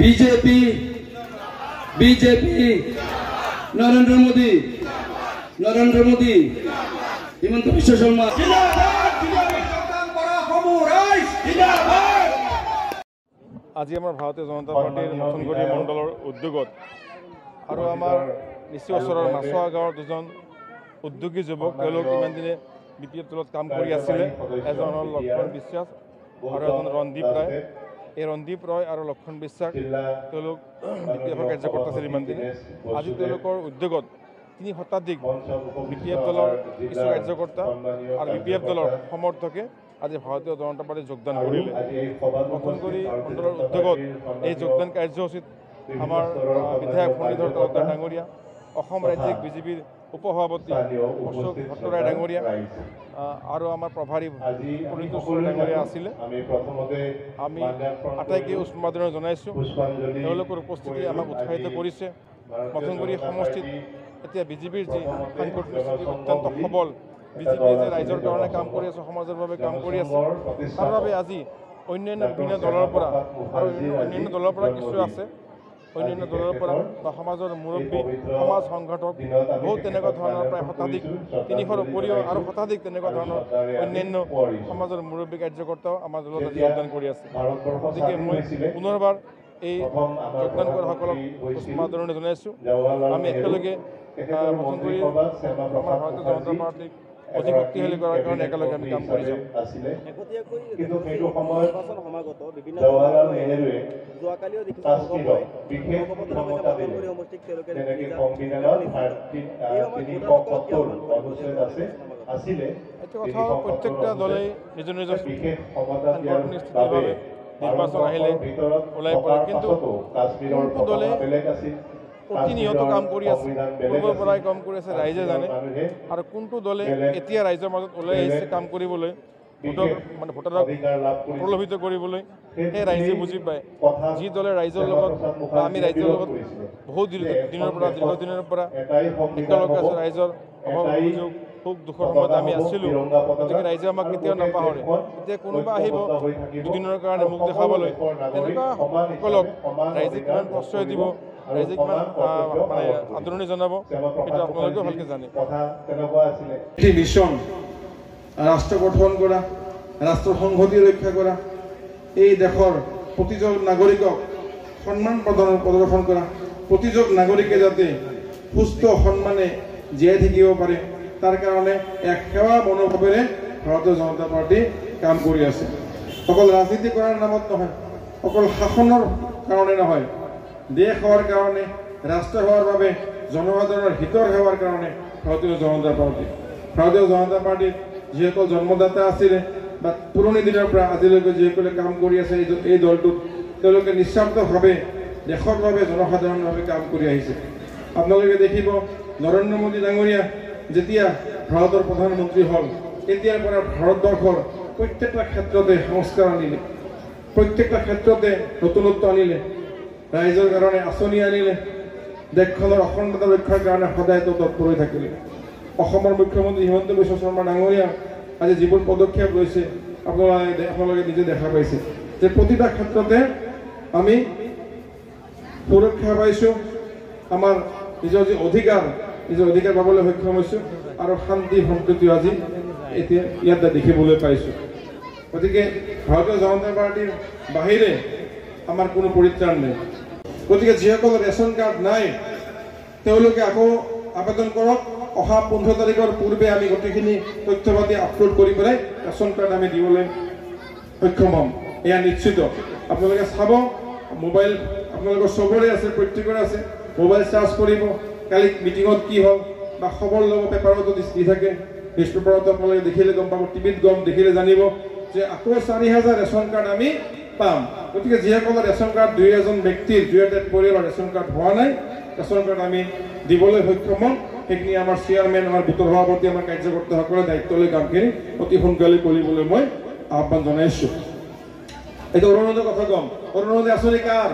BJP BJP Narendra Modi Himanta Biswa Sarma আজি আমাৰ ভাৰতীয় জনতা পাৰ্টিৰ নতুনগুৰি মণ্ডলৰ উদ্যোগত আৰু আমাৰ নিশ্চয় ওচৰৰ মাছুৱা গাঁৱৰ দুজন উদ্যোগী যুৱক তেওঁলোক ইমান দিনে BPF দলত কাম কৰি আছিলে এজন হ'ল লক্ষণ বিশ্বাস আৰু এজন ৰন্দীপ ৰায় এই ৰন্দীপ ৰয় আৰু লক্ষণ বিশ্বাস তেওঁলোক BPFৰ কাৰ্যকৰ্তা আছিল ইমান দিনে আজি তেওঁলোকৰ উদ্যোগত 3 শতাধিক BPF দলৰ কিছু কাৰ্যকৰ্তা আৰু BPF দলৰ সমৰ্থকে আজি ভাৰতীয় জনতা পাৰ্টিত যোগদান কৰিলে নতুনগুৰি মণ্ডলৰ উদ্যোগত এই যোগদান কাৰ্যসূচীত আমাৰ বিধায়ক ফণীধৰ তালুকদাৰ ডাঙৰীয়া অসম ৰাজ্যিক বিজেপিৰ উপসভাপতি অশোক ভট্টৰায় ডাঙৰীয়া আৰু আমাৰ প্ৰভাৰী পৰিতোষ ডাঙৰীয়া আছিলে আমি আটাইকে উষ্মাদৰণি জনাইছোঁ তেওঁলোকৰ উপস্থিতি আমাক উৎসাহিত কৰিছে নতুনগুৰি সমষ্টিত এতিয়া বিজেপিৰ যি সাংগঠনিক স্থিতি অত্যন্ত সবল বিজেপিয়ে যে ৰাইজৰ কাৰণে কাম কৰি আছে সমাজৰ বাবে কাম কৰি আছে তাৰ বাবে আজি অন্যান্য বিভিন্ন দলৰ পৰা আৰু অন্যান্য দলৰ পৰা কিছু আছে অন্যান্য দলৰ পৰা বা সমাজৰ মুৰব্বী সমাজ সংগঠক বহুত তেনেকুৱা ধৰণৰ প্ৰায় শতাধিক 300ৰ উপৰিও আৰু শতাধিক তেনেকুৱা ধৰণৰ অন্যান্য সমাজৰ মুৰব্বী কাৰ্যকৰ্তাও আমাৰ দলত আজি যোগদান কৰি আছে গতিকে মই পুনৰবাৰ এই যোগদান কৰাসকলক উষ্মাদৰণি জনাইছোঁ আমি একেলগে নতুনগুৰি আমাৰ ভাৰতীয় জনতা পাৰ্টিক অধিক শক্তিশালী কৰাৰ কাৰণে একেলগে আমি কাম কৰি যাম কিন্তু সেইটো সময়ত সমাগত বিভিন্ন যোৱাকালিও প্ৰত্যেকটা দলেই নিজৰ নিজৰ সাংগঠনিক স্থিতিৰ বাবে নিৰ্বাচন আহিলে ওলাই পৰে কিন্তু কোনটো দলে প্ৰতিনিয়ত কাম কৰি আছে পূৰ্বৰ পৰাই কাম কৰি আছে ৰাইজে জানে আৰু কোনটো দলে এতিয়া ৰাইজৰ মাজত ওলাই আহিছে কাম কৰিবলৈ ভোটাৰক প্ৰলোভিত কৰিবলৈ সেই ৰাইজে বুজি পায় যি দলে ৰাইজৰ লগত বা আমি ৰাইজৰ লগত বহুত দিনৰ পৰা দীৰ্ঘদিনৰ পৰা একেলগে আছোঁ ৰাইজৰ অভাৱ অভিযোগ সুখ দুখৰ সময়ত আমি আছিলোঁ গতিকে ৰাইজে আমাক কেতিয়াও নাপাহৰে এতিয়া কোনোবা আহিব দুদিনৰ কাৰণে মুখ দেখাবলৈ তেনেকুৱা সকলক ৰাইজে কিমান প্ৰশ্ৰয় দিব ৰাইজে কিমান মানে আদৰণি জনাব সেইটো আপোনালোকেও ভালকৈ জানে মিছন ৰাষ্ট্ৰ গঠন কৰা ৰাষ্ট্ৰ সংহতি ৰক্ষা কৰা এই দেশৰ প্ৰতিজন নাগৰিকক সন্মান প্ৰদৰ্শন কৰা প্ৰতিজন নাগৰিকে যাতে সুস্থ সন্মানে জীয়াই থাকিব পাৰে তাৰ কাৰণে এক সেৱা মনোভাৱেৰে ভাৰতীয় জনতা পাৰ্টি কাম কৰি আছে অকল ৰাজনীতি কৰাৰ নামত নহয় অকল শাসনৰ কাৰণে নহয় দেশ হোৱাৰ কাৰণে ৰাষ্ট্ৰ হোৱাৰ বাবে জনসাধাৰণৰ হিতৰ সেৱাৰ কাৰণে ভাৰতীয় জনতা পাৰ্টিৰ যিসকল জন্মদাতা আছিলে বা পুৰণি দিনৰ পৰা আজিলৈকে যিসকলে কাম কৰি আছে এই দলটোত তেওঁলোকে নিস্বাৰ্থভাৱে দেশৰ বাবে জনসাধাৰণৰ বাবে কাম কৰি আহিছে আপোনালোকে দেখিব নৰেন্দ্ৰ মোদী ডাঙৰীয়া যেতিয়া ভাৰতৰ প্ৰধানমন্ত্ৰী হ'ল তেতিয়াৰ পৰা ভাৰতবৰ্ষৰ প্ৰত্যেকটা ক্ষেত্ৰতে সংস্কাৰ আনিলে প্ৰত্যেকটা ক্ষেত্ৰতে নতুনত্ব আনিলে ৰাইজৰ কাৰণে আঁচনি আনিলে দেশখনৰ অখণ্ডতা ৰক্ষাৰ কাৰণে সদায় তৎপৰ হৈ থাকিলে অসমৰ মুখ্যমন্ত্ৰী হিমন্ত বিশ্ব শৰ্মা ডাঙৰীয়া আজি যিবোৰ পদক্ষেপ লৈছে আপোনালোকে নিজে দেখা পাইছে যে প্ৰতিটা ক্ষেত্ৰতে আমি সুৰক্ষা পাইছোঁ আমাৰ নিজৰ যি অধিকাৰ পাবলৈ সক্ষম হৈছোঁ আৰু শান্তি সম্প্ৰীতি আজি এতিয়া ইয়াত দেখিবলৈ পাইছোঁ গতিকে ভাৰতীয় জনতা পাৰ্টিৰ বাহিৰে আমাৰ কোনো পৰিত্ৰাণ নাই গতিকে যিসকলৰ ৰেচন কাৰ্ড নাই তেওঁলোকে আকৌ আবেদন কৰক অহা 15 তাৰিখৰ পূৰ্বে আমি গোটেইখিনি তথ্য পাতি আপলোড কৰি পেলাই ৰেচন কাৰ্ড আমি দিবলৈ সক্ষম হ'ম এয়া নিশ্চিত আপোনালোকে চাব মোবাইল আপোনালোকৰ চবৰে আছে প্ৰত্যেকৰে আছে মোবাইল চাৰ্জ কৰিব কালি মিটিঙত কি হ'ল বা খবৰ ল'ব পেপাৰতো দি থাকে নিউজ পেপাৰতো আপোনালোকে দেখিলে গম পাব টিভিত দেখিলে জানিব যে আকৌ 4000 ৰেচন কাৰ্ড আমি পাম গতিকে যিসকলৰ ৰেচন কাৰ্ড 2-এজন ব্যক্তিৰ 2-এটা পৰিয়ালৰ ৰেচন কাৰ্ড হোৱা নাই ৰেচন কাৰ্ড আমি দিবলৈ সক্ষম হ'ম সেইখিনি আমাৰ চেয়াৰমেন আমাৰ বুটৰ সভাপতি আমাৰ কাৰ্যকৰ্তাসকলে দায়িত্ব লৈ কামখিনি অতি সোনকালে কৰিবলৈ মই আহ্বান জনাইছোঁ এইটো অৰুণোদয়ৰ কথা কম অৰুণোদয় আঁচনি কাৰ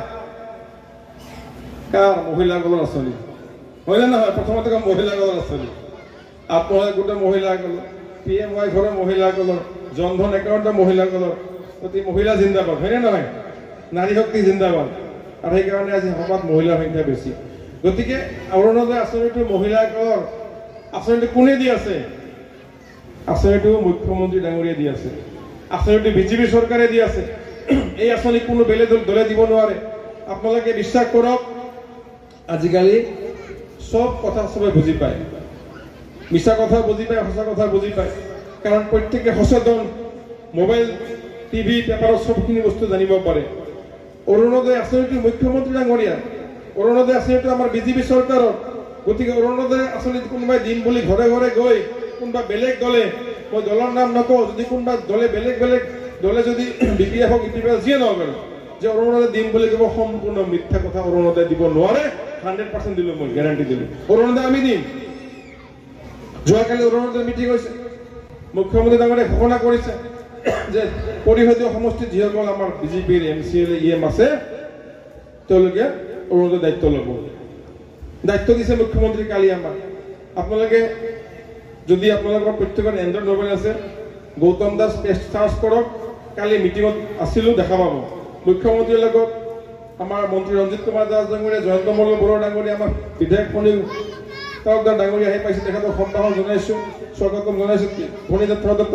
মহিলাসকলৰ আঁচনি হয় নে নহয় প্ৰথমতে কম মহিলাসকলৰ আঁচনি আত্মসহায়ক গোটৰ মহিলাসকলৰ PMY ঘৰৰ মহিলাসকলৰ জনধন একাউণ্টৰ মহিলাসকলৰ অতি মহিলা জিন্দাবাদ হয়নে নহয় নাৰী শক্তি জিন্দাবাদ আৰু সেইকাৰণে আজি সভাত মহিলাৰ সংখ্যা বেছি গতিকে অৰুণোদয় আঁচনিটো মহিলাসকলৰ আঁচনিটো কোনে দি আছে আঁচনিটো মুখ্যমন্ত্ৰী ডাঙৰীয়াই দি আছে আঁচনিটো বিজেপি চৰকাৰে দি আছে এই আঁচনি কোনো বেলেগ দলে দিব নোৱাৰে আপোনালোকে বিশ্বাস কৰক আজিকালি সব কথা সবে বুজি পায় মিছা কথা বুজি পায় সঁচা কথা বুজি পায় কাৰণ প্ৰত্যেকে সচেতন মোবাইল টিভি পেপাৰত সবখিনি বস্তু জানিব পাৰে অৰুণোদয় আঁচনিটো মুখ্যমন্ত্ৰী ডাঙৰীয়া অৰুণোদয় আঁচনিটো আমাৰ বিজেপি চৰকাৰৰ গতিকে অৰুণোদয় আঁচনিত কোনোবাই দিম বুলি ঘৰে ঘৰে গৈ কোনোবা বেলেগ দলে মই দলৰ নাম নকওঁ যদি কোনোবা দলে বেলেগ দলে যদি বিপিএফ হওক ইপিএফ যিয়ে নহওক যে অৰুণোদয় দিম বুলি ক'ব সম্পূৰ্ণ মিথ্যা কথা অৰুণোদয় দিব নোৱাৰে 100% দিলোঁ মই গ্যাৰাণ্টি দিলোঁ অৰুণোদয় আমি দিম যোৱাকালি অৰুণোদয় মিটিং হৈছে মুখ্যমন্ত্ৰী ডাঙৰীয়াই ঘোষণা কৰিছে যে পৰিষদীয় সমষ্টিত যিসকল আমাৰ বিজেপিৰ MCL EM আছে তেওঁলোকে অৰুণোদয় দায়িত্ব ল'ব দায়িত্ব দিছে মুখ্যমন্ত্ৰী কালি আমাৰ আপোনালোকে যদি আপোনালোকৰ প্ৰত্যেকৰ এণ্ড্ৰইড মোবাইল আছে গৌতম দাস পেজ চাৰ্চ কৰক কালি মিটিঙত আছিলোঁ দেখা পাব মুখ্যমন্ত্ৰীৰ লগত আমাৰ মন্ত্ৰী ৰঞ্জিত কুমাৰ দাস ডাঙৰীয়া জয়ন্ত মল্ল বৰুৱা ডাঙৰীয়া আমাৰ বিধায়ক ফণী তৰকদাৰ ডাঙৰীয়া আহি পাইছে তেখেতক সম্ভাষণ জনাইছোঁ স্বাগতম জনাইছোঁ ফণীদাস তৰকদাৰ